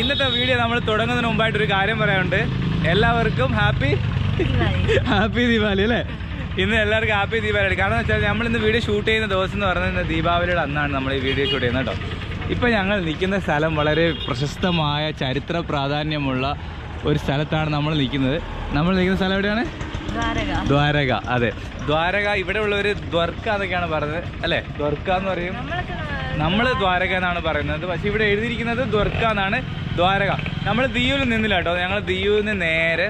ഇന്നത്തെ വീഡിയോ നമ്മൾ തുടങ്ങുന്നതിന് മുമ്പായിട്ടൊരു കാര്യം പറയാനുണ്ട്. എല്ലാവർക്കും ഹാപ്പി ദീപാവലി അല്ലേ? ഇന്ന് എല്ലാവർക്കും ഹാപ്പി ദീപാവലി. കാരണം എന്ന് വെച്ചാൽ നമ്മളിന്ന് വീഡിയോ ഷൂട്ട് ചെയ്യുന്ന ദിവസം എന്ന് പറയുന്നത് ദീപാവലിയുടെ അന്നാണ് നമ്മൾ ഈ വീഡിയോ ഷൂട്ട് ചെയ്യുന്നത് കേട്ടോ. ഇപ്പം ഞങ്ങൾ നിൽക്കുന്ന സ്ഥലം വളരെ പ്രശസ്തമായ ചരിത്ര പ്രാധാന്യമുള്ള ഒരു സ്ഥലത്താണ് നമ്മൾ നിൽക്കുന്നത്. നമ്മൾ നിൽക്കുന്ന സ്ഥലം എവിടെയാണ്? ദ്വാരക. അതെ, ദ്വാരക. ഇവിടെ ഉള്ളവർ ദ്വർക്ക എന്നൊക്കെയാണ് പറയുന്നത് അല്ലേ? ദ്വർക്ക എന്ന് പറയും, നമ്മൾ ദ്വാരക എന്നാണ് പറയുന്നത്. പക്ഷേ ഇവിടെ എഴുതിയിരിക്കുന്നത് ദ്വർക്ക എന്നാണ്. ദ്വാരക. നമ്മൾ ദിയുവിൽ നിന്നില്ല കേട്ടോ. ഞങ്ങൾ ദിയുവിൽ നിന്ന് നേരെ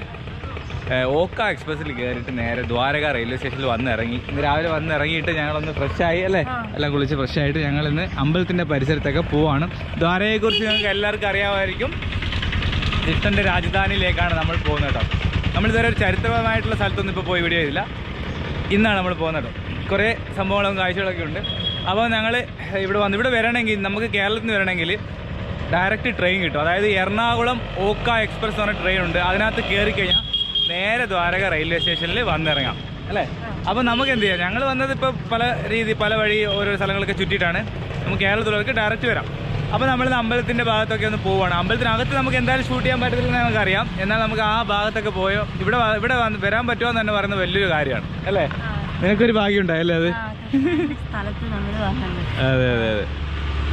ഓക്ക എക്സ്പ്രസ്സിൽ കയറിയിട്ട് നേരെ ദ്വാരക റെയിൽവേ സ്റ്റേഷനിൽ വന്നിറങ്ങി. ഇന്ന് രാവിലെ വന്നിറങ്ങിയിട്ട് ഞങ്ങളൊന്ന് ഫ്രഷായി അല്ലേ, എല്ലാം കുളിച്ച് ഫ്രഷായിട്ട് ഞങ്ങളിന്ന് അമ്പലത്തിൻ്റെ പരിസരത്തൊക്കെ പോവാണ്. ദ്വാരകയെക്കുറിച്ച് ഞങ്ങൾക്ക് എല്ലാവർക്കും അറിയാമായിരിക്കും. കൃഷ്ണൻ്റെ രാജധാനിയിലേക്കാണ് നമ്മൾ പോകുന്നത് കേട്ടോ. നമ്മളിതുവരെ ഒരു ചരിത്രപരമായിട്ടുള്ള സ്ഥലത്തൊന്നും ഇപ്പോൾ പോയി വീഡിയോ ചെയ്തില്ല. ഇന്നാണ് നമ്മൾ പോകുന്നത് കേട്ടോ. കുറേ സംഭവങ്ങളും കാഴ്ചകളൊക്കെ ഉണ്ട്. അപ്പോൾ ഞങ്ങൾ ഇവിടെ വരണമെങ്കിൽ, നമുക്ക് കേരളത്തിൽ നിന്ന് വരണമെങ്കിൽ ഡയറക്റ്റ് ട്രെയിൻ കിട്ടും. അതായത് എറണാകുളം ഓക്ക എക്സ്പ്രസ് എന്ന് പറഞ്ഞ ട്രെയിൻ ഉണ്ട്. അതിനകത്ത് കയറി കഴിഞ്ഞാൽ നേരെ ദ്വാരക റെയിൽവേ സ്റ്റേഷനിൽ വന്നിറങ്ങാം അല്ലേ? അപ്പോൾ നമുക്ക് എന്ത് ചെയ്യാം, ഞങ്ങൾ വന്നത് ഇപ്പോൾ പല വഴി ഓരോ സ്ഥലങ്ങളൊക്കെ ചുറ്റിയിട്ടാണ്. നമുക്ക് കേരളത്തിലുള്ളവർക്ക് ഡയറക്റ്റ് വരാം. അപ്പോൾ നമ്മളിന്ന് അമ്പലത്തിൻ്റെ ഭാഗത്തൊക്കെ ഒന്ന് പോവുകയാണ്. അമ്പലത്തിനകത്ത് നമുക്ക് എന്തായാലും ഷൂട്ട് ചെയ്യാൻ പറ്റത്തില്ലെന്ന് നമുക്കറിയാം. എന്നാൽ നമുക്ക് ആ ഭാഗത്തൊക്കെ പോയോ ഇവിടെ വരാൻ പറ്റുമോ എന്ന് തന്നെ പറയുന്നത് വലിയൊരു കാര്യമാണ് അല്ലേ? നിനക്കൊരു ഭാഗ്യം ഉണ്ടായല്ലേ അത്? അതെ അതെ അതെ.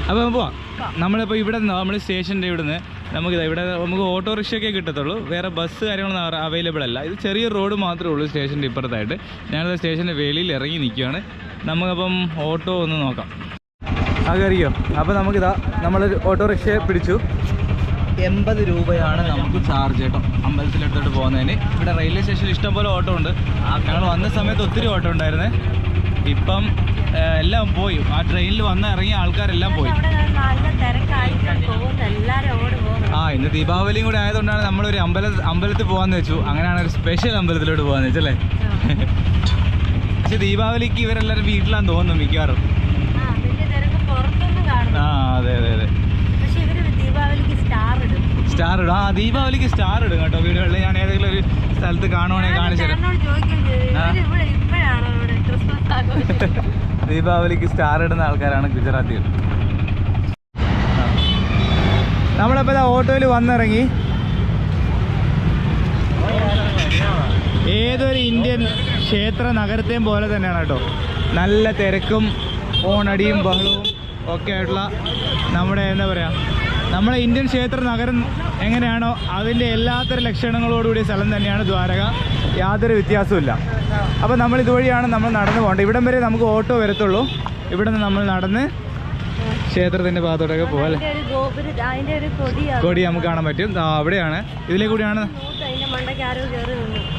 അപ്പോൾ നമുക്ക് പോവാം. നമ്മളിപ്പോൾ ഇവിടെ നമ്മൾ സ്റ്റേഷൻ്റെ ഇവിടെ നമുക്ക് ഓട്ടോറിക്ഷയൊക്കെ കിട്ടത്തുള്ളൂ. വേറെ ബസ് കാര്യങ്ങളൊന്നും അവൈലബിൾ അല്ല. ഇത് ചെറിയ റോഡ് മാത്രമേ ഉള്ളൂ സ്റ്റേഷൻ്റെ ഇപ്പുറത്തായിട്ട്. ഞാനത് സ്റ്റേഷൻ്റെ വെളിയിൽ ഇറങ്ങി നിൽക്കുകയാണ്. നമുക്കപ്പം ഓട്ടോ ഒന്ന് നോക്കാം. അറിയോ? അപ്പോൾ നമുക്കിതാ നമ്മളൊരു ഓട്ടോറിക്ഷയെ പിടിച്ചു. 80 രൂപയാണ് നമുക്ക് ചാർജ് കേട്ടോ അമ്പലത്തിലെടുത്തോട്ട് പോകുന്നതിന്. ഇവിടെ റെയിൽവേ സ്റ്റേഷനിൽ ഇഷ്ടംപോലെ ഓട്ടോ ഉണ്ട്. ഞങ്ങൾ വന്ന സമയത്ത് ഒത്തിരി ഓട്ടോ ഉണ്ടായിരുന്നേ. ഇപ്പം എല്ലാം പോയി. ആ ട്രെയിനിൽ വന്ന് ഇറങ്ങിയ ആൾക്കാരെല്ലാം പോയി. ഇന്ന് ദീപാവലിയും കൂടെ ആയതുകൊണ്ടാണ് നമ്മളൊരു അമ്പലത്തിൽ പോകാമെന്ന് വെച്ചു. അങ്ങനെയാണ് ഒരു സ്പെഷ്യൽ അമ്പലത്തിലോട്ട് പോകാമെന്ന് വെച്ചല്ലേ. പക്ഷെ ദീപാവലിക്ക് ഇവരെല്ലാവരും വീട്ടിലാന്ന് തോന്നുന്നു മിക്കവാറും. അതെ അതെ അതെ. സ്റ്റാർ ഇടും. ദീപാവലിക്ക് സ്റ്റാർ ഇടും കേട്ടോ വീടുകളിൽ. ഞാൻ ഏതെങ്കിലും ഒരു സ്ഥലത്ത് കാണുവാണെങ്കിൽ കാണിച്ചു തരാം. ദീപാവലിക്ക് സ്റ്റാർ ഇടുന്ന ആൾക്കാരാണ് ഗുജറാത്തികൾ. നമ്മളിപ്പോൾ ഓട്ടോയിൽ വന്നിറങ്ങി. ഏതൊരു ഇന്ത്യൻ ക്ഷേത്ര നഗരത്തെയും പോലെ തന്നെയാണ് കേട്ടോ. നല്ല തിരക്കും ഓണടിയും ബഹളവും ഒക്കെ ആയിട്ടുള്ള നമ്മുടെ എന്താ പറയുക, നമ്മുടെ ഇന്ത്യൻ ക്ഷേത്ര നഗരം എങ്ങനെയാണോ അതിൻ്റെ എല്ലാത്തരം ലക്ഷണങ്ങളോടുകൂടിയ സ്ഥലം തന്നെയാണ് ദ്വാരക. യാതൊരു വ്യത്യാസമില്ല. അപ്പോൾ നമ്മൾ ഇതുവഴിയാണ് നമ്മൾ നടന്നു പോകേണ്ടത്. ഇവിടം വരെ നമുക്ക് ഓട്ടോ വരത്തുള്ളൂ. ഇവിടെ നിന്ന് നമ്മൾ നടന്ന് ക്ഷേത്രത്തിൻ്റെ ഭാഗത്തോട്ടൊക്കെ പോകാം. കൊടി നമുക്ക് കാണാൻ പറ്റും. അവിടെയാണ്, ഇതിലെ കൂടിയാണ്.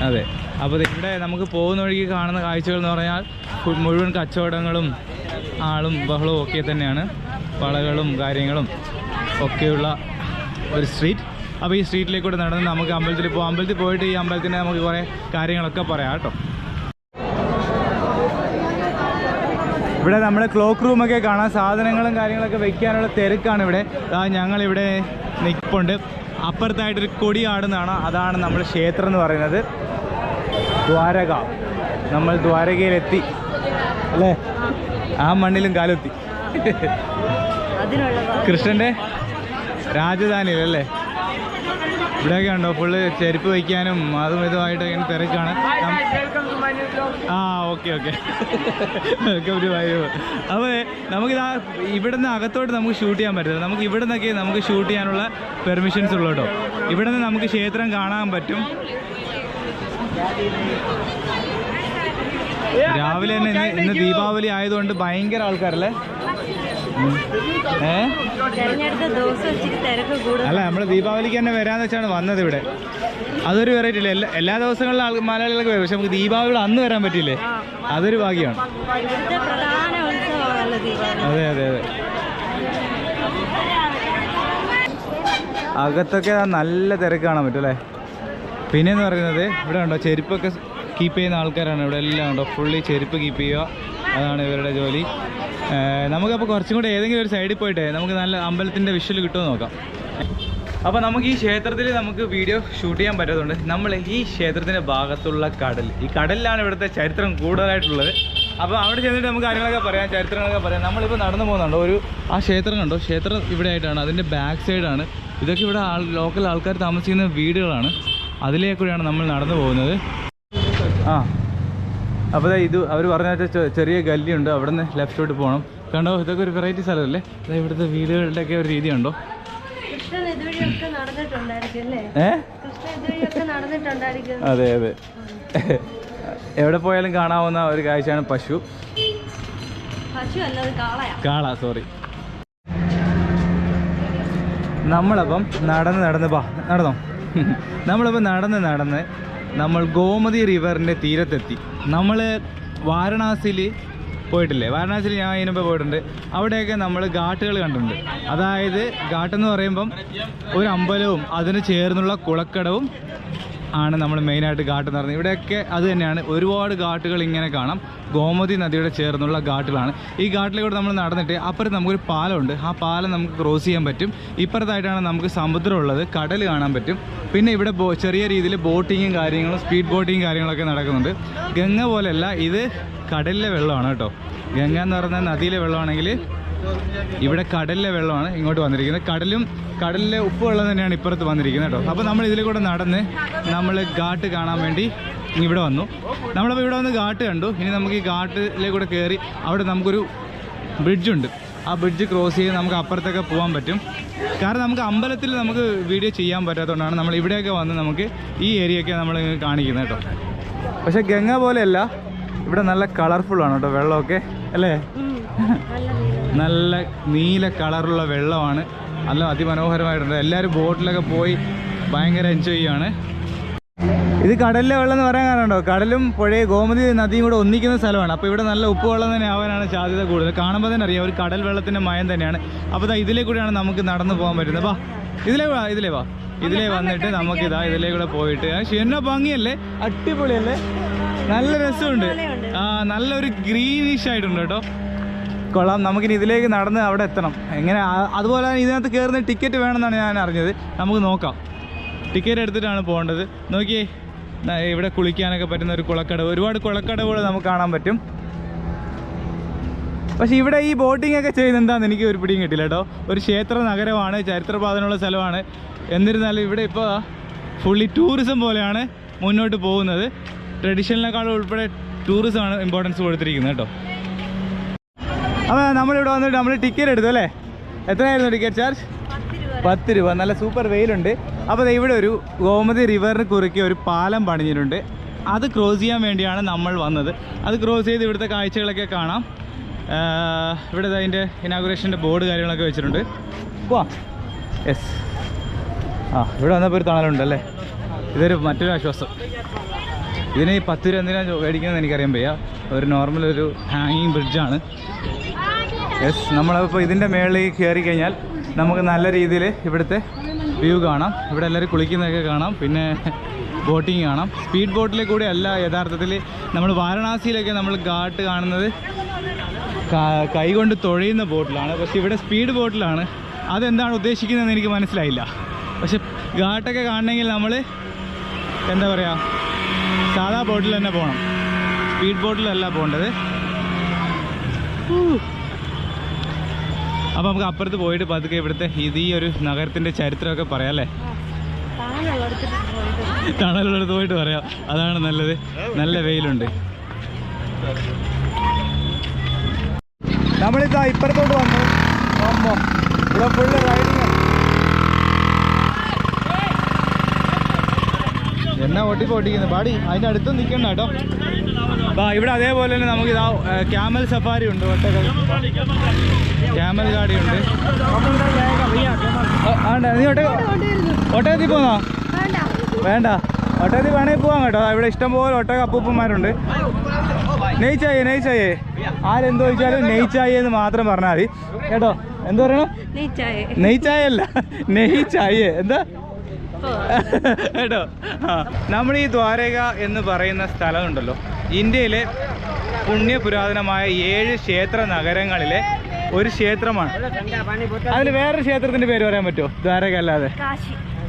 അതെ. അപ്പോൾ ഇവിടെ നമുക്ക് പോകുന്ന വഴിക്ക് കാണുന്ന കാഴ്ചകൾ എന്ന് പറഞ്ഞാൽ മുഴുവൻ കച്ചവടങ്ങളും ആളും ബഹളവും ഒക്കെ തന്നെയാണ്. വളകളും കാര്യങ്ങളും ഒക്കെയുള്ള ഒരു സ്ട്രീറ്റ്. അപ്പോൾ ഈ സ്ട്രീറ്റിലേക്കൂടെ നടന്ന് നമുക്ക് അമ്പലത്തിൽ പോകാം. അമ്പലത്തിൽ പോയിട്ട് ഈ അമ്പലത്തിൻ്റെ നമുക്ക് കുറേ കാര്യങ്ങളൊക്കെ പറയാം കേട്ടോ. ഇവിടെ നമ്മുടെ ക്ലോക്ക് റൂമൊക്കെ കാണാം. സാധനങ്ങളും കാര്യങ്ങളൊക്കെ വെക്കാനുള്ള തിരക്കാണ് ഇവിടെ. ഞങ്ങളിവിടെ നിൽപ്പുണ്ട്. അപ്പുറത്തായിട്ടൊരു കൊടി ആടുന്നതാണ്. അതാണ് നമ്മൾ ക്ഷേത്രം എന്ന് പറയുന്നത്. ദ്വാരക. നമ്മൾ ദ്വാരകയിലെത്തി അല്ലേ? ആ മണ്ണിലും കാലെത്തി. കൃഷ്ണൻ്റെ രാജധാനിയിലല്ലേ? ഇവിടെയൊക്കെ ഉണ്ടോ ഫുള്ള് ചെരുപ്പ് വയ്ക്കാനും അതും ഇതുമായിട്ട് ഇങ്ങനെ തിരക്കാണ്. ഓക്കെ ഒരു വൈബ്. അപ്പോൾ നമുക്കിതാ ഇവിടുന്ന് അകത്തോട്ട് നമുക്ക് ഷൂട്ട് ചെയ്യാൻ പറ്റില്ല. നമുക്ക് ഇവിടെ നിന്നൊക്കെ നമുക്ക് ഷൂട്ട് ചെയ്യാനുള്ള പെർമിഷൻസ് ഉള്ളൂ കേട്ടോ. ഇവിടെ നിന്ന് നമുക്ക് ക്ഷേത്രം കാണാൻ പറ്റും. രാവിലെ തന്നെ ഇന്ന് ദീപാവലി ആയതുകൊണ്ട് ഭയങ്കര ആൾക്കാരല്ലേ? അല്ല, നമ്മൾ ദീപാവലിക്ക് തന്നെ വരാന്ന് വെച്ചാണ് വന്നത് ഇവിടെ. അതൊരു വെറൈറ്റി ഇല്ല. എല്ലാ ദിവസങ്ങളിലും മലയാളികളൊക്കെ വരും. പക്ഷെ നമുക്ക് ദീപാവലി അന്ന് വരാൻ പറ്റില്ലേ? അതൊരു ഭാഗ്യമാണ്. അതെ അതെ അതെ. അകത്തൊക്കെ നല്ല തിരക്ക് കാണാൻ പറ്റും അല്ലേ. പിന്നെയെന്ന് പറയുന്നത് ഇവിടെ ഉണ്ടോ ചെരുപ്പൊക്കെ കീപ്പ് ചെയ്യുന്ന ആൾക്കാരാണ് ഇവിടെ എല്ലാം ഉണ്ടോ. ഫുള്ളി ചെരുപ്പ് കീപ്പ് ചെയ്യുക, അതാണ് ഇവരുടെ ജോലി. നമുക്കപ്പോൾ കുറച്ചും കൂടെ ഏതെങ്കിലും ഒരു സൈഡിൽ പോയിട്ട് നമുക്ക് നല്ല അമ്പലത്തിൻ്റെ വിഷ്വൽ കിട്ടുമെന്ന് നോക്കാം. അപ്പോൾ നമുക്ക് ഈ ക്ഷേത്രത്തിൽ നമുക്ക് വീഡിയോ ഷൂട്ട് ചെയ്യാൻ പറ്റാത്തതുകൊണ്ട് നമ്മൾ ഈ ക്ഷേത്രത്തിൻ്റെ ഭാഗത്തുള്ള കടൽ, ഈ കടലിലാണ് ഇവിടുത്തെ ചരിത്രം കൂടുതലായിട്ടുള്ളത്. അപ്പോൾ അവിടെ ചെന്നിട്ട് നമുക്ക് കാര്യങ്ങളൊക്കെ പറയാം, ചരിത്രങ്ങളൊക്കെ പറയാം. നമ്മളിപ്പോൾ നടന്നു പോകുന്നുണ്ടോ ഒരു ആ ക്ഷേത്രം കണ്ടോ, ക്ഷേത്രം ഇവിടെ ആയിട്ടാണ്, അതിൻ്റെ ബാക്ക് സൈഡാണ്. ഇതൊക്കെ ഇവിടെ ലോക്കൽ ആൾക്കാർ താമസിക്കുന്ന വീടുകളാണ്, അതിലേക്കൂടെയാണ് നമ്മൾ നടന്നു പോകുന്നത്. ആ അപ്പോൾ ഇത് അവർ പറഞ്ഞ ചെറിയ ഗല്ലിയുണ്ട്, അവിടെ നിന്ന് ലെഫ്റ്റോട്ട് പോകണം. കണ്ടോ ഇതൊക്കെ ഒരു വെറൈറ്റി സ്ഥലമല്ലേ. ഇവിടുത്തെ വീടുകളുടെയൊക്കെ ഒരു രീതി ഉണ്ടോ. അതെ അതെ, എവിടെ പോയാലും കാണാവുന്ന ഒരു കാഴ്ചയാണ് പശു. കാള, സോറി. നമ്മളപ്പം നടന്നോ നമ്മളപ്പോൾ നടന്ന് നമ്മൾ ഗോമതി റിവറിൻ്റെ തീരത്തെത്തി. നമ്മൾ വാരണാസിയിൽ പോയിട്ടില്ലേ, വാരണാസിയിൽ ഞാൻ ഇതിനുമ്പോൾ പോയിട്ടുണ്ട്. അവിടെയൊക്കെ നമ്മൾ ഘാട്ടുകൾ കണ്ടിട്ടുണ്ട്. അതായത് ഘാട്ടെന്ന് പറയുമ്പം ഒരു അമ്പലവും അതിന് ചേർന്നുള്ള കുളക്കടവും ആണ് നമ്മൾ മെയിനായിട്ട് ഘാട്ട് എന്ന് പറയുന്നത്. ഇവിടെയൊക്കെ അത് തന്നെയാണ്, ഒരുപാട് ഘാട്ടുകൾ ഇങ്ങനെ കാണാം. ഗോമതി നദിയുടെ ചേർന്നുള്ള ഘാട്ടുകളാണ്. ഈ ഘാട്ടിലൂടെ നമ്മൾ നടന്നിട്ട് അപ്പുറത്ത് നമുക്കൊരു പാലമുണ്ട്, ആ പാലം നമുക്ക് ക്രോസ് ചെയ്യാൻ പറ്റും. ഇപ്പുറത്തായിട്ടാണ് നമുക്ക് സമുദ്രമുള്ളത്, കടൽ കാണാൻ പറ്റും. പിന്നെ ഇവിടെ ചെറിയ രീതിയിൽ ബോട്ടിങ്ങും കാര്യങ്ങളും സ്പീഡ് ബോട്ടിങ്ങും കാര്യങ്ങളൊക്കെ നടക്കുന്നുണ്ട്. ഗംഗ പോലെയല്ല, ഇത് കടലിലെ വെള്ളമാണ് കേട്ടോ. ഗംഗ എന്ന് പറഞ്ഞാൽ നദിയിലെ വെള്ളമാണെങ്കിൽ ഇവിടെ കടലിലെ വെള്ളമാണ് ഇങ്ങോട്ട് വന്നിരിക്കുന്നത്. കടലിലെ ഉപ്പ് വെള്ളം തന്നെയാണ് ഇപ്പുറത്ത് വന്നിരിക്കുന്നത് കേട്ടോ. അപ്പോൾ നമ്മൾ ഇതിൽ കൂടെ നടന്ന് നമ്മൾ ഘാട്ട് കാണാൻ വേണ്ടി ഇവിടെ വന്നു. നമ്മളപ്പോൾ ഇവിടെ വന്ന് ഘാട്ട് കണ്ടു. ഇനി നമുക്ക് ഈ ഘാട്ടിലേക്കൂടെ കയറി അവിടെ നമുക്കൊരു ബ്രിഡ്ജുണ്ട്, ആ ബ്രിഡ്ജ് ക്രോസ് ചെയ്ത് നമുക്ക് അപ്പുറത്തൊക്കെ പോകാൻ പറ്റും. കാരണം നമുക്ക് അമ്പലത്തിൽ നമുക്ക് വീഡിയോ ചെയ്യാൻ പറ്റാത്തതുകൊണ്ടാണ് നമ്മൾ ഇവിടെയൊക്കെ വന്ന് നമുക്ക് ഈ ഏരിയയൊക്കെ നമ്മൾ കാണിക്കുന്നത് കേട്ടോ. പക്ഷേ ഗംഗ പോലെയല്ല, ഇവിടെ നല്ല കളർഫുള്ളാണ് കേട്ടോ വെള്ളമൊക്കെ അല്ലേ. നല്ല നീല കളറുള്ള വെള്ളമാണ്, നല്ല അതിമനോഹരമായിട്ടുണ്ട്. എല്ലാവരും ബോട്ടിലൊക്കെ പോയി ഭയങ്കര എൻജോയ് ചെയ്യാണ്. ഇത് കടലിലെ വെള്ളം എന്ന് പറയാൻ കാരണം ഉണ്ടോ, കടലും പുഴയും ഗോമതി നദിയും കൂടെ ഒന്നിക്കുന്ന സ്ഥലമാണ്. അപ്പോൾ ഇവിടെ നല്ല ഉപ്പ് വെള്ളം തന്നെ ആവാനാണ് സാധ്യത കൂടുതൽ. കാണുമ്പോൾ തന്നെ അറിയാം ഒരു കടൽ വെള്ളത്തിൻ്റെ മയം തന്നെയാണ്. അപ്പോൾ ഇതിലേ കൂടെയാണ് നമുക്ക് നടന്നു പോകാൻ പറ്റുന്നത്. വാ ഇതിലേ വന്നിട്ട് നമുക്കിതാ ഇതിലേ കൂടെ പോയിട്ട് എന്നാ ഭംഗിയല്ലേ, അടിപൊളിയല്ലേ, നല്ല രസമുണ്ട്. നല്ലൊരു ഗ്രീനിഷ് ആയിട്ടുണ്ട് കേട്ടോ, കൊള്ളാം. നമുക്കിനി ഇതിലേക്ക് നടന്ന് അവിടെ എത്തണം. എങ്ങനെ അതുപോലെ ഇതിനകത്ത് കയറുന്ന ടിക്കറ്റ് വേണമെന്നാണ് ഞാൻ അറിഞ്ഞത്. നമുക്ക് നോക്കാം, ടിക്കറ്റ് എടുത്തിട്ടാണ് പോകേണ്ടത്. നോക്കിയേ, ഇവിടെ കുളിക്കാനൊക്കെ പറ്റുന്ന ഒരു കുളക്കടവ്, ഒരുപാട് കുളക്കടവുകൾ നമുക്ക് കാണാൻ പറ്റും. പക്ഷേ ഇവിടെ ഈ ബോട്ടിംഗ് ഒക്കെ ചെയ്യുന്നത് എന്താണെന്ന് എനിക്ക് ഒരു പിടിയും കിട്ടില്ല കേട്ടോ. ഒരു ക്ഷേത്ര നഗരമാണ്, ചരിത്ര പ്രാധാന്യമുള്ള സ്ഥലമാണ്. എന്നിരുന്നാലും ഇവിടെ ഇപ്പോൾ ഫുള്ളി ടൂറിസം പോലെയാണ് മുന്നോട്ട് പോകുന്നത്. ട്രഡീഷണലിനേക്കാളും ഉൾപ്പെടെ ടൂറിസമാണ് ഇമ്പോർട്ടൻസ് കൊടുത്തിരിക്കുന്നത് കേട്ടോ. അപ്പോൾ നമ്മളിവിടെ വന്നിട്ട് നമ്മൾ ടിക്കറ്റ് എടുത്തു അല്ലേ. എത്രയായിരുന്നു ടിക്കറ്റ് ചാർജ്? 10 രൂപ. നല്ല സൂപ്പർ വെയിലുണ്ട്. അപ്പോൾ ഇവിടെ ഒരു ഗോമതി റിവറിന് കുറുക്കി ഒരു പാലം പണിഞ്ഞിട്ടുണ്ട്. അത് ക്രോസ് ചെയ്യാൻ വേണ്ടിയാണ് നമ്മൾ വന്നത്. അത് ക്രോസ് ചെയ്ത് ഇവിടുത്തെ കാഴ്ചകളൊക്കെ കാണാം. ഇവിടെ അതിൻ്റെ ഇനാഗുറേഷൻ്റെ ബോർഡ് കാര്യങ്ങളൊക്കെ വെച്ചിട്ടുണ്ട്. പോവാം. യെസ്, ഇവിടെ വന്നപ്പോൾ ഒരു തണലുണ്ടല്ലേ, ഇതൊരു മറ്റൊരു ആശ്വാസം. ഇതിന് 10 രൂപ എന്തിനാണ് മേടിക്കുന്നത് എനിക്കറിയാൻ വയ്യ. ഒരു നോർമൽ ഒരു ഹാങ്ങിങ് ബ്രിഡ്ജാണ്. യെസ്, നമ്മളിപ്പോൾ ഇതിൻ്റെ മേളിൽ കയറി കഴിഞ്ഞാൽ നമുക്ക് നല്ല രീതിയിൽ ഇവിടുത്തെ വ്യൂ കാണാം. ഇവിടെ എല്ലാവരും കുളിക്കുന്നതൊക്കെ കാണാം, പിന്നെ ബോട്ടിങ് കാണാം. സ്പീഡ് ബോട്ടിൽ കൂടെ അല്ല, യഥാർത്ഥത്തിൽ നമ്മൾ വാരണാസിയിലൊക്കെ നമ്മൾ ഘാട്ട് കാണുന്നത് കൈകൊണ്ട് തുഴയുന്ന ബോട്ടിലാണ്. പക്ഷെ ഇവിടെ സ്പീഡ് ബോട്ടിലാണ്. അതെന്താണ് ഉദ്ദേശിക്കുന്നതെന്ന് എനിക്ക് മനസ്സിലായില്ല. പക്ഷെ ഘാട്ടൊക്കെ കാണണമെങ്കിൽ നമ്മൾ എന്താ പറയുക, സാധാ ബോട്ടിൽ തന്നെ പോകണം, സ്പീഡ് ബോട്ടിലല്ല പോകേണ്ടത്. അപ്പോൾ നമുക്ക് അപ്പുറത്ത് പോയിട്ട് പതുക്കെ ഇവിടുത്തെ ഈ ഒരു നഗരത്തിൻ്റെ ചരിത്രമൊക്കെ പറയാം അല്ലേ. തണലുള്ളടുത്ത് പോയിട്ട് പറയാം, അതാണ് നല്ലത്. നല്ല വെയിലുണ്ട്. നമ്മളിതാ ഇപ്പുറത്തോട്ട് വന്നു. ഇവിടെ ഫുള്ള് റൈഡിങ്. എന്നാ ഓട്ടിക്കുന്നത് പാടി, അതിൻ്റെ അടുത്തും നിൽക്കണ്ട കേട്ടോ. ഇവിടെ അതേപോലെ തന്നെ നമുക്കിതാ ക്യാമൽ സഫാരി ഉണ്ട്, ക്യാമൽ ഗാഡി ഉണ്ട്. നീ ഒട്ടകത്തിൽ പോന്നോ? വേണ്ട, ഒട്ടകത്തിൽ വേണമെങ്കിൽ പോവാം കേട്ടോ. ഇവിടെ ഇഷ്ടംപോലെ ഒട്ടക അപ്പൂപ്പന്മാരുണ്ട്. നെയ്ച്ചായേ ആരെന്തോ ചോദിച്ചാലും നെയ്ച്ചായേ എന്ന് മാത്രം പറഞ്ഞാൽ മതി കേട്ടോ. എന്താ പറയണം? നെയ് ചായ അല്ല, നെയ് ചായ. എന്താ കേട്ടോ? നമ്മൾ ഈ ദ്വാരക എന്ന് പറയുന്ന സ്ഥലമുണ്ടല്ലോ, ഇന്ത്യയിലെ പുണ്യപുരാതനമായ 7 ക്ഷേത്ര നഗരങ്ങളിലെ ഒരു ക്ഷേത്രമാണ്. അതിൽ വേറൊരു ക്ഷേത്രത്തിൻ്റെ പേര് പറയാൻ പറ്റുമോ ദ്വാരക അല്ലാതെ?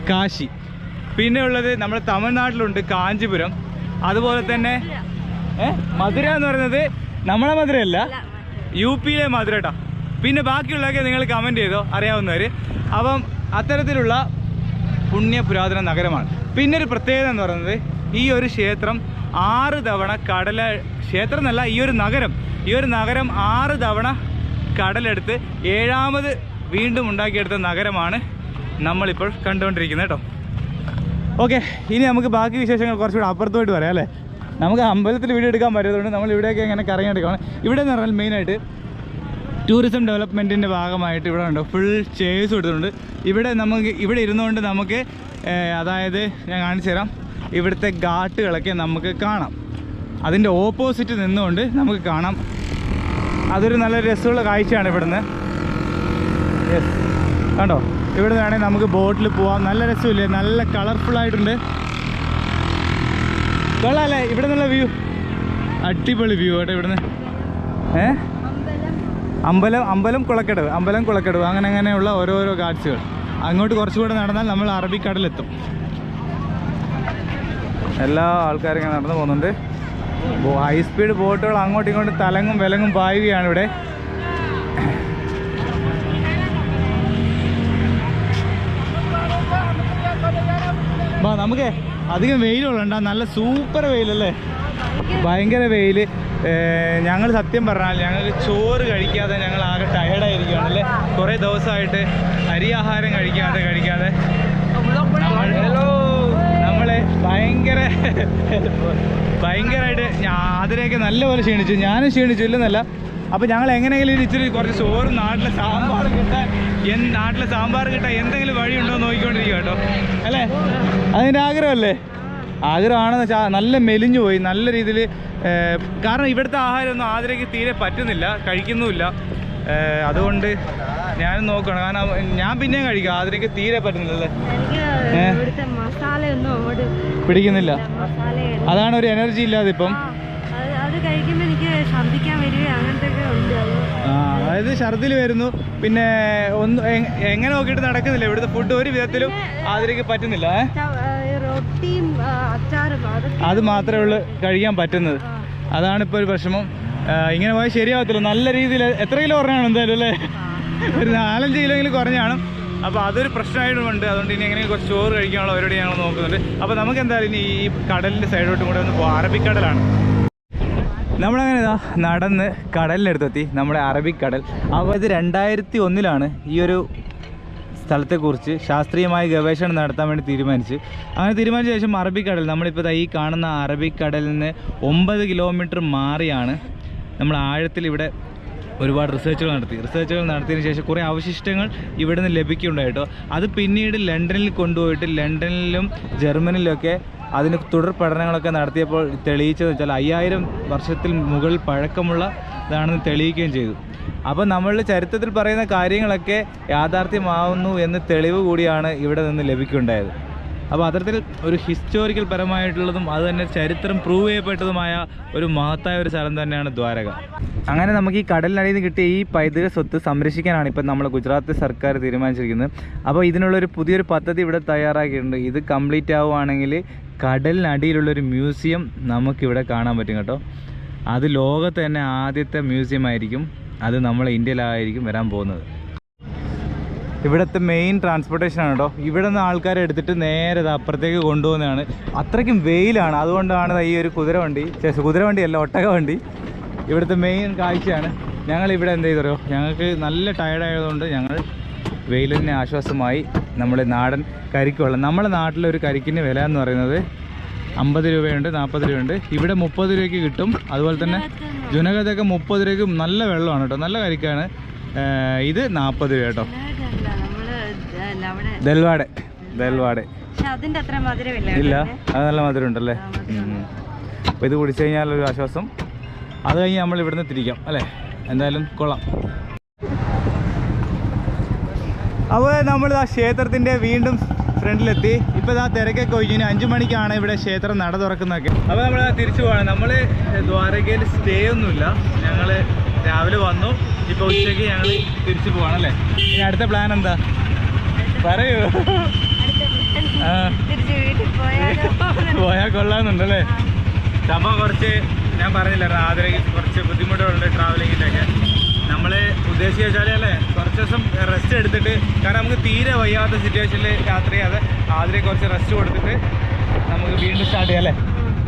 കാശി. പിന്നെ ഉള്ളത് നമ്മുടെ തമിഴ്നാട്ടിലുണ്ട് കാഞ്ചീപുരം. അതുപോലെ തന്നെ മധുര എന്ന് പറയുന്നത് നമ്മളെ മധുരയല്ല, UP മധുര കേട്ടോ. പിന്നെ ബാക്കിയുള്ളതൊക്കെ നിങ്ങൾ കമൻറ്റ് ചെയ്തോ അറിയാവുന്നവർ. അപ്പം അത്തരത്തിലുള്ള പുണ്യപുരാതന നഗരമാണ്. പിന്നെ ഒരു പ്രത്യേകത എന്ന് പറയുന്നത്, ഈ ഒരു ക്ഷേത്രം 6 തവണ ക്ഷേത്രം എന്നല്ല, ഈ ഒരു നഗരം 6 തവണ കടലെടുത്ത് 7ാമത് വീണ്ടും ഉണ്ടാക്കിയെടുത്ത നഗരമാണ് നമ്മളിപ്പോൾ കണ്ടുകൊണ്ടിരിക്കുന്നത് കേട്ടോ. ഓക്കെ, ഇനി നമുക്ക് ബാക്കി വിശേഷങ്ങൾ കുറച്ചുകൂടെ അപ്പുറത്തോട്ട് പറയാം അല്ലേ. നമുക്ക് അമ്പലത്തിൽ വീഡിയോ എടുക്കാൻ പറ്റുന്നതുകൊണ്ട് നമ്മൾ ഇവിടെയൊക്കെ ഇങ്ങനെ കറങ്ങിയെടുക്കുകയാണ്. ഇവിടെ എന്ന് പറഞ്ഞാൽ മെയിനായിട്ട് ടൂറിസം ഡെവലപ്മെൻറ്റിൻ്റെ ഭാഗമായിട്ട് ഇവിടെ ഉണ്ട് ഫുൾ ചെയർസ് കൊടുത്തിട്ടുണ്ട്. ഇവിടെ ഇരുന്നുകൊണ്ട് നമുക്ക് അതായത് ഞാൻ കാണിച്ചു തരാം, ഇവിടുത്തെ ഘാട്ടുകളൊക്കെ നമുക്ക് കാണാം. അതിൻ്റെ ഓപ്പോസിറ്റ് നിന്നുകൊണ്ട് നമുക്ക് കാണാം. അതൊരു നല്ല രസമുള്ള കാഴ്ചയാണ് ഇവിടുന്ന്. യെസ്, കണ്ടോ? ഇവിടെ നിന്നാണെങ്കിൽ നമുക്ക് ബോട്ടിൽ പോവാം. നല്ല രസമില്ലേ? നല്ല കളർഫുള്ളായിട്ടുണ്ട്. കൊള്ളാമല്ലേ? ഇവിടെ നിന്നുള്ള വ്യൂ അടിപൊളി വ്യൂ കേട്ടോ ഇവിടുന്ന്. അമ്പലം കുളക്കടവ് അങ്ങനെയുള്ള ഓരോരോ കാഴ്ചകൾ. അങ്ങോട്ട് കുറച്ചുകൂടെ നടന്നാൽ നമ്മൾ അറബിക്കടലെത്തും. എല്ലാ ആൾക്കാരും ഇങ്ങനെ നടന്നു പോകുന്നുണ്ട്. ഹൈ സ്പീഡ് ബോട്ടുകൾ അങ്ങോട്ടും ഇങ്ങോട്ടും തലങ്ങും വിലങ്ങും പായുകയാണ് ഇവിടെ. നമുക്ക് അധികം വെയിലുള്ളണ്ട, നല്ല സൂപ്പർ വെയിലല്ലേ, ഭയങ്കര വെയിൽ. ഞങ്ങൾ സത്യം പറഞ്ഞാൽ ഞങ്ങൾക്ക് ചോറ് കഴിക്കാതെ ഞങ്ങൾ ആകെ ടയേർഡായിരിക്കുകയാണല്ലേ. കുറേ ദിവസമായിട്ട് അരിയാഹാരം കഴിക്കാതെ നമ്മളെ ഭയങ്കരമായിട്ട് അതിനെയൊക്കെ നല്ലപോലെ ക്ഷീണിച്ചു. ഞാനും ക്ഷീണിച്ചു ഇല്ലെന്നല്ല. അപ്പോൾ ഞങ്ങൾ എങ്ങനെയെങ്കിലും ഇച്ചിരി കുറച്ച് ചോറ് നാട്ടിലെ സാമ്പാർ കിട്ടാൻ എന്തെങ്കിലും വഴിയുണ്ടോ എന്ന് നോക്കിക്കൊണ്ടിരിക്കുക കേട്ടോ അല്ലേ. അതിൻ്റെ ആഗ്രഹമല്ലേ? ആഗ്രഹമാണെന്ന് വെച്ചാൽ നല്ല മെലിഞ്ഞു പോയി നല്ല രീതിയിൽ. കാരണം ഇവിടുത്തെ ആഹാരമൊന്നും ആതിരയ്ക്ക് തീരെ പറ്റുന്നില്ല, കഴിക്കുന്നുമില്ല. അതുകൊണ്ട് ഞാനും നോക്കണം. കാരണം ഞാൻ പിന്നെയും കഴിക്കാം, ആതിരയ്ക്ക് തീരെ പറ്റുന്നില്ലല്ലേ, പിടിക്കുന്നില്ല. അതാണ് ഒരു എനർജി ഇല്ലാതെ ഇപ്പം. അതായത് ഛർദിൽ വരുന്നു, പിന്നെ എങ്ങനെ നോക്കിയിട്ട് നടക്കുന്നില്ല. ഇവിടുത്തെ ഫുഡ് ഒരു വിധത്തിലും ആതിരയ്ക്ക് പറ്റുന്നില്ല. അത് മാത്രമേ ഉള്ളൂ കഴിക്കാൻ പറ്റുന്നത്. അതാണ് ഇപ്പോൾ ഒരു വിഷമം. ഇങ്ങനെ പോയാൽ ശരിയാവത്തില്ല. നല്ല രീതിയിൽ എത്ര കിലോ കുറഞ്ഞാണ് എന്തായാലും അല്ലേ, ഒരു 4-5 കിലോയെങ്കിലും കുറഞ്ഞാണ്. അപ്പോൾ അതൊരു പ്രശ്നമായിട്ടുമുണ്ട്. അതുകൊണ്ട് ഇനി എങ്ങനെ കുറച്ച് ചോറ് കഴിക്കാനുള്ള പരിപാടി ഞങ്ങൾ നോക്കുന്നുണ്ട്. അപ്പോൾ നമുക്ക് എന്തായാലും ഇനി ഈ കടലിൻ്റെ സൈഡോട്ടും കൂടെ ഒന്ന് പോകാം. അറബിക്കടലാണ്. നമ്മളങ്ങനെ നടന്ന് കടലിനടുത്തെത്തി, നമ്മുടെ അറബിക്കടൽ. അപ്പോൾ ഇത് 2001 ഈ ഒരു സ്ഥലത്തെക്കുറിച്ച് ശാസ്ത്രീയമായ ഗവേഷണം നടത്താൻ വേണ്ടി തീരുമാനിച്ച്. അങ്ങനെ തീരുമാനിച്ച ശേഷം അറബിക്കടൽ, നമ്മളിപ്പോൾ ഈ കാണുന്ന അറബിക്കടലിൽ നിന്ന് 9 കിലോമീറ്റർ മാറിയാണ് നമ്മൾ ആഴത്തിൽ ഇവിടെ ഒരുപാട് റിസർച്ചുകൾ നടത്തിയതിന് ശേഷം കുറേ അവശിഷ്ടങ്ങൾ ഇവിടെ നിന്ന് ലഭിക്കുകയുണ്ടായിട്ടോ. അത് പിന്നീട് ലണ്ടനിൽ കൊണ്ടുപോയിട്ട് ലണ്ടനിലും ജർമ്മനിയിലൊക്കെ അതിന് തുടർ പഠനങ്ങളൊക്കെ നടത്തിയപ്പോൾ തെളിയിച്ചതെന്ന് വെച്ചാൽ 5000 വർഷത്തിൽ മുകളിൽ പഴക്കമുള്ള ഇതാണെന്ന് തെളിയിക്കുകയും ചെയ്തു. അപ്പോൾ നമ്മളുടെ ചരിത്രത്തിൽ പറയുന്ന കാര്യങ്ങളൊക്കെ യാഥാർത്ഥ്യമാവുന്നു എന്ന് തെളിവ് കൂടിയാണ് ഇവിടെ നിന്ന് ലഭിക്കുകയുണ്ടായത്. അപ്പോൾ അത്തരത്തിൽ ഒരു ഹിസ്റ്റോറിക്കൽ പരമായിട്ടുള്ളതും അതുതന്നെ ചരിത്രം പ്രൂവ് ചെയ്യപ്പെട്ടതുമായ ഒരു മഹത്തായ ഒരു സ്ഥലം തന്നെയാണ് ദ്വാരക. അങ്ങനെ നമുക്ക് ഈ കടലിനടിയിൽ നിന്ന് കിട്ടിയ ഈ പൈതൃക സ്വത്ത് സംരക്ഷിക്കാനാണ് ഇപ്പം നമ്മൾ ഗുജറാത്ത് സർക്കാർ തീരുമാനിച്ചിരിക്കുന്നത്. അപ്പോൾ ഇതിനുള്ളൊരു പുതിയൊരു പദ്ധതി ഇവിടെ തയ്യാറാക്കിയിട്ടുണ്ട്. ഇത് കംപ്ലീറ്റ് ആവുകയാണെങ്കിൽ കടലിനടിയിലുള്ളൊരു മ്യൂസിയം നമുക്കിവിടെ കാണാൻ പറ്റും കേട്ടോ. അത് ലോകത്ത് തന്നെ ആദ്യത്തെ മ്യൂസിയം ആയിരിക്കും. അത് നമ്മളെ ഇന്ത്യയിലായിരിക്കും വരാൻ പോകുന്നത്. ഇവിടുത്തെ മെയിൻ ട്രാൻസ്പോർട്ടേഷനാണ് കേട്ടോ. ഇവിടെ നിന്ന് ആൾക്കാരെ എടുത്തിട്ട് നേരെ അപ്പുറത്തേക്ക് കൊണ്ടുപോകുന്നതാണ്. അത്രയ്ക്കും വെയിലാണ്. അതുകൊണ്ടാണ് ഈ ഒരു കുതിരവണ്ടിയല്ല, ഒട്ടകവണ്ടി ഇവിടുത്തെ മെയിൻ കാഴ്ചയാണ്. ഞങ്ങളിവിടെ എന്ത് ചെയ്തോ, ഞങ്ങൾക്ക് നല്ല ടയർഡായതുകൊണ്ട് ഞങ്ങൾ വെയിലിന് ആശ്വാസമായി നമ്മൾ നാടൻ കരിക്ക് വെള്ളം. നമ്മുടെ നാട്ടിലൊരു കരിക്കിന് വില എന്ന് പറയുന്നത് 50 രൂപയുണ്ട്, 40 രൂപയുണ്ട്. ഇവിടെ 30 രൂപയ്ക്ക് കിട്ടും. അതുപോലെ തന്നെ ജുനഗതൊക്കെ 30 രൂപയ്ക്ക് നല്ല വെള്ളമാണ് കേട്ടോ, നല്ല കരിക്കാണ്. ഇത് 40 രൂപ കേട്ടോ. ദൽവാടെ ഇല്ല, അത് നല്ല മധുരം ഉണ്ടല്ലേ. അപ്പോൾ ഇത് കുടിച്ചു കഴിഞ്ഞാലൊരു ആശ്വാസം. അത് കഴിഞ്ഞ് നമ്മൾ ഇവിടുന്ന് തിരിക്കാം അല്ലേ. എന്തായാലും കൊള്ളാം. അപ്പോൾ നമ്മൾ ആ ക്ഷേത്രത്തിൻ്റെ വീണ്ടും ഫ്രണ്ടിലെത്തി. ഇപ്പോൾ ആ തിരക്കൊക്കെ ഒഴിഞ്ഞു. 5 മണിക്കാണ് ഇവിടെ ക്ഷേത്രം നട തുറക്കുന്നതൊക്കെ. അപ്പോൾ നമ്മൾ തിരിച്ചു പോകണം. നമ്മൾ ദ്വാരകയിൽ സ്റ്റേ ഒന്നുമില്ല. ഞങ്ങൾ രാവിലെ വന്നു. ഇപ്പോൾ ഉച്ചയ്ക്ക് ഞങ്ങൾ തിരിച്ചു പോകണല്ലേ. ഇനി അടുത്ത പ്ലാൻ എന്താ പറയൂ? പോയാൽ കൊള്ളാമെന്നുണ്ടല്ലേ. സംഭവം കുറച്ച് ഞാൻ പറഞ്ഞില്ല, ആതിരയ്ക്ക് കുറച്ച് ബുദ്ധിമുട്ടുകളുണ്ട് ട്രാവലിങ്ങിൻ്റെയൊക്കെ. നമ്മൾ ഉദ്ദേശിച്ച് വെച്ചാൽ അല്ലേ കുറച്ച് ദിവസം റെസ്റ്റ് എടുത്തിട്ട്, കാരണം നമുക്ക് തീരെ വയ്യാത്ത സിറ്റുവേഷനിൽ യാത്ര ചെയ്യാതെ ആതിരയ്ക്ക് കുറച്ച് റെസ്റ്റ് കൊടുത്തിട്ട് നമുക്ക് വീണ്ടും സ്റ്റാർട്ട് ചെയ്യാം അല്ലേ.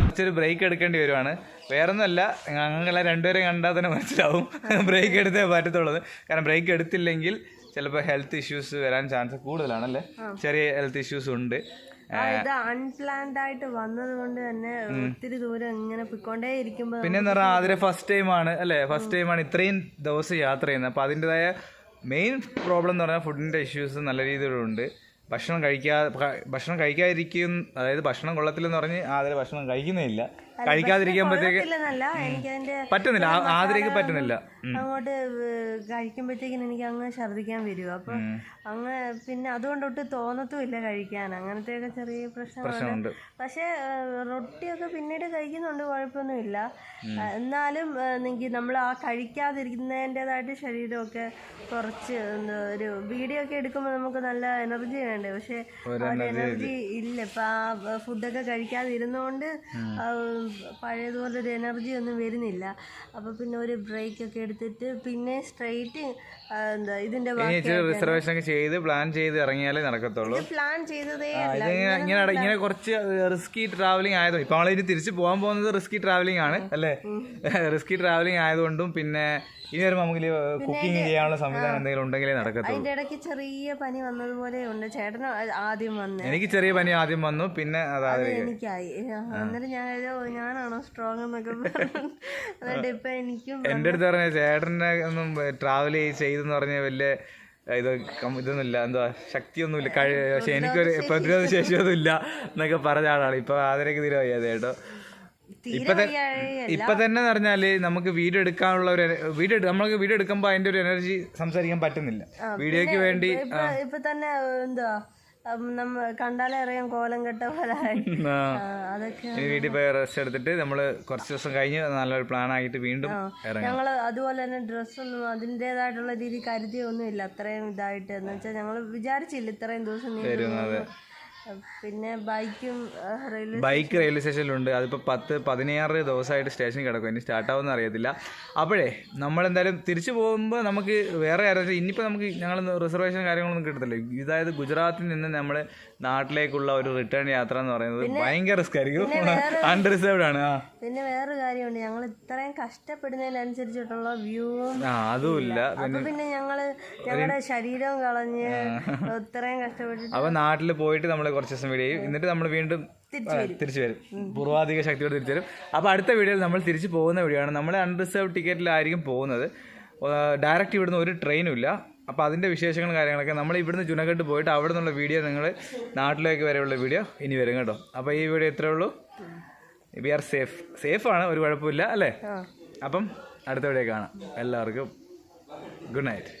കുറച്ചൊരു ബ്രേക്ക് എടുക്കേണ്ടി വരുവാണ്. വേറൊന്നുമല്ല, ഞങ്ങളെ രണ്ടുപേരെ കണ്ടാൽ തന്നെ മനസ്സിലാവും ബ്രേക്ക് എടുത്തേ പറ്റത്തുള്ളത്. കാരണം ബ്രേക്ക് എടുത്തില്ലെങ്കിൽ ചിലപ്പോൾ ഹെൽത്ത് ഇഷ്യൂസ് വരാൻ ചാൻസ് കൂടുതലാണല്ലേ. ചെറിയ ഹെൽത്ത് ഇഷ്യൂസ് ഉണ്ട്. ഇത് അൺപ്ലാൻഡ് ആയിട്ട് വന്നത് കൊണ്ട് തന്നെ ഒത്തിരി ദൂരം ഇങ്ങനെ പോയിക്കൊണ്ടേ ഇരിക്കുമ്പോൾ പിന്നെ എന്ന് പറഞ്ഞാൽ അതിലെ ഫസ്റ്റ് ടൈമാണ് അല്ലേ, ഫസ്റ്റ് ടൈമാണ് ഇത്രയും ദിവസം യാത്ര ചെയ്യുന്നത്. അപ്പോൾ അതിൻ്റെതായ മെയിൻ പ്രോബ്ലം എന്ന് പറഞ്ഞാൽ ഫുഡിൻ്റെ ഇഷ്യൂസ് നല്ല രീതിയിലുണ്ട്. ഭക്ഷണം കഴിക്കാതിരിക്കും, അതായത് ഭക്ഷണം കൊള്ളത്തില്ലെന്ന് പറഞ്ഞ് അതിൽ ഭക്ഷണം കഴിക്കുന്നേ ഇല്ല. കഴിക്കാതിരിക്കുമ്പോഴത്തേക്ക് പറ്റുന്നില്ല, ആതിരയ്ക്ക് പറ്റുന്നില്ല. അങ്ങോട്ട് കഴിക്കുമ്പോഴത്തേക്കിന് എനിക്ക് അങ്ങ് ഛർദ്ദിക്കാൻ വരും. അപ്പൊ അങ്ങ് പിന്നെ അതുകൊണ്ടൊട്ട് തോന്നത്തുമില്ല കഴിക്കാൻ. അങ്ങനത്തെയൊക്കെ ചെറിയ പ്രശ്നമുണ്ട്. പക്ഷെ റൊട്ടിയൊക്കെ പിന്നീട് കഴിക്കുന്നുണ്ട്, കുഴപ്പമൊന്നുമില്ല. എന്നാലും നമ്മൾ ആ കഴിക്കാതിരിക്കുന്നതിൻ്റെതായിട്ട് ശരീരമൊക്കെ കുറച്ച് ഒരു വീഡിയോ ഒക്കെ എടുക്കുമ്പോൾ നമുക്ക് നല്ല എനർജി വേണ്ടേ. പക്ഷെ എനർജി ഇല്ല. ഇപ്പൊ ആ ഫുഡൊക്കെ കഴിക്കാതിരുന്നോണ്ട് പഴയതുപോലെ ഒരു എനർജി ഒന്നും വരുന്നില്ല. അപ്പൊ പിന്നെ ഒരു ബ്രേക്ക് ഒക്കെ എടുത്തിട്ട് പിന്നെ സ്ട്രെയിറ്റ് ഇതിന്റെ റിസർവേഷൻ ഒക്കെ ചെയ്ത് പ്ലാൻ ചെയ്ത് ഇറങ്ങിയാലേ നടക്കത്തുള്ളൂ. പ്ലാൻ ചെയ്തതേ ഇങ്ങനെ കുറച്ച് റിസ്കി ട്രാവലിംഗ് ആയതും ഇപ്പൊ നമ്മളിനി തിരിച്ചു പോകാൻ പോകുന്നത് റിസ്കി ട്രാവലിംഗ് ആണ് അല്ലേ. റിസ്കി ട്രാവലിംഗ് ആയതുകൊണ്ടും പിന്നെ ഇനി വരുമ്പോൾ നമുക്ക് കുക്കിംഗ് ചെയ്യാനുള്ള സംവിധാനം എന്തെങ്കിലും ഉണ്ടെങ്കിലേ നടക്കത്തുള്ളൂ. അതിന്റെ ഇടയ്ക്ക് ചെറിയ പനി വന്നതുപോലെ ഉണ്ട്. ചേട്ടന് ആദ്യം വന്നു, എനിക്ക് ചെറിയ പനി ആദ്യം വന്നു, പിന്നെ എനിക്കായി. അന്നേരം ഞാനാണോ സ്ട്രോങ് എന്നൊക്കെ പറഞ്ഞു. എന്നിട്ട് ഇപ്പൊ എനിക്കും എന്റെ അടുത്ത് പറഞ്ഞ ചേട്ടനെ ഒന്നും ട്രാവൽ ചെയ്തെന്ന് പറഞ്ഞ വലിയ ഇതൊന്നുമില്ല, എന്താ ശക്തിയൊന്നുമില്ല, പക്ഷെ എനിക്കൊരു പ്രതിരോധ ശേഷിയൊന്നും ഇല്ല എന്നൊക്കെ പറഞ്ഞ ആളാണ്. ഇപ്പൊ ആദരക്ക് തീരെ വയ്യാതെ കേട്ടോ. ഇപ്പൊ തന്നെ പറഞ്ഞാല് നമുക്ക് വീഡിയോ എടുക്കാനുള്ള ഒരു നമ്മൾക്ക് വീഡിയോ എടുക്കുമ്പോ അതിന്റെ ഒരു എനർജി സംസാരിക്കാൻ പറ്റുന്നില്ല. വീഡിയോക്ക് വേണ്ടി ഇപ്പൊ തന്നെ എന്താ കണ്ടാലേ അറിയാം കോലം കെട്ട പോലെ. അതൊക്കെ വീട്ടിൽ പോയി റെസ്റ്റ് എടുത്തിട്ട് നമ്മള് കുറച്ച് ദിവസം കഴിഞ്ഞ് നല്ലൊരു പ്ലാൻ ആയിട്ട് വീണ്ടും ഞങ്ങള് അതുപോലെ തന്നെ ഡ്രസ്സൊന്നും അതിൻ്റെതായിട്ടുള്ള രീതി കരുതിയൊന്നും ഇല്ല. അത്രയും ഇതായിട്ട് എന്ന് വെച്ചാൽ ഞങ്ങൾ വിചാരിച്ചില്ല ഇത്രയും ദിവസം. പിന്നെ ബൈക്ക് റെയിൽവേ സ്റ്റേഷനിലുണ്ട്. അതിപ്പോൾ 10-16 ദിവസമായിട്ട് സ്റ്റേഷനിൽ കിടക്കും. ഇനി സ്റ്റാർട്ടാവുമെന്ന് അറിയത്തില്ല. അപ്പോഴേ നമ്മളെന്തായാലും തിരിച്ചു പോകുമ്പോൾ നമുക്ക് വേറെ കാര്യം ഇനിയിപ്പോൾ നമുക്ക് ഞങ്ങൾ റിസർവേഷൻ കാര്യങ്ങളൊന്നും കിട്ടത്തില്ല. അതായത് ഗുജറാത്തിൽ നിന്ന് നമ്മൾ നാട്ടിലേക്കുള്ള ഒരു റിട്ടേൺ യാത്ര എന്ന് പറയുന്നത് ഭയങ്കര റിസ്ക് ആയിരിക്കും, അൺറിസർവ്ഡ് ആണ്. പിന്നെ വേറൊരു കാര്യമുണ്ട്, ഞങ്ങൾ ഇത്രയും കഷ്ടപ്പെടുന്നതിനനുസരിച്ചിട്ടുള്ള വ്യൂവും അതുമില്ല. പിന്നെ ഞങ്ങളുടെ ശരീരവും കളഞ്ഞ് ഇത്രയും കഷ്ടപ്പെട്ടിട്ട് അപ്പൊ നാട്ടിൽ പോയിട്ട് നമ്മൾ കുറച്ച് ദിവസം വീഡിയോ ചെയ്യും. എന്നിട്ട് നമ്മൾ വീണ്ടും തിരിച്ചു വരും, പൂർവാധിക ശക്തിയോടെ തിരിച്ചു വരും. അപ്പോൾ അടുത്ത വീഡിയോയിൽ നമ്മൾ തിരിച്ചു പോകുന്ന വീഡിയോ ആണ്. നമ്മൾ അൺറിസർവ്ഡ് ടിക്കറ്റിലായിരിക്കും പോകുന്നത്. ഡയറക്റ്റ് ഇവിടുന്ന് ഒരു ട്രെയിനും ഇല്ല. അപ്പോൾ അതിൻ്റെ വിശേഷങ്ങളും കാര്യങ്ങളൊക്കെ നമ്മൾ ഇവിടുന്ന് ജുനഗഡ് പോയിട്ട് അവിടെ നിന്നുള്ള വീഡിയോ നിങ്ങൾ നാട്ടിലേക്ക് വരെയുള്ള വീഡിയോ ഇനി വരും കേട്ടോ. അപ്പോൾ ഈ വീഡിയോ ഇത്രയേ ഉള്ളൂ. വി ആർ സേഫാണ്, ഒരു കുഴപ്പമില്ല അല്ലേ. അപ്പം അടുത്ത വീഡിയോ കാണാം. എല്ലാവർക്കും ഗുഡ് നൈറ്റ്.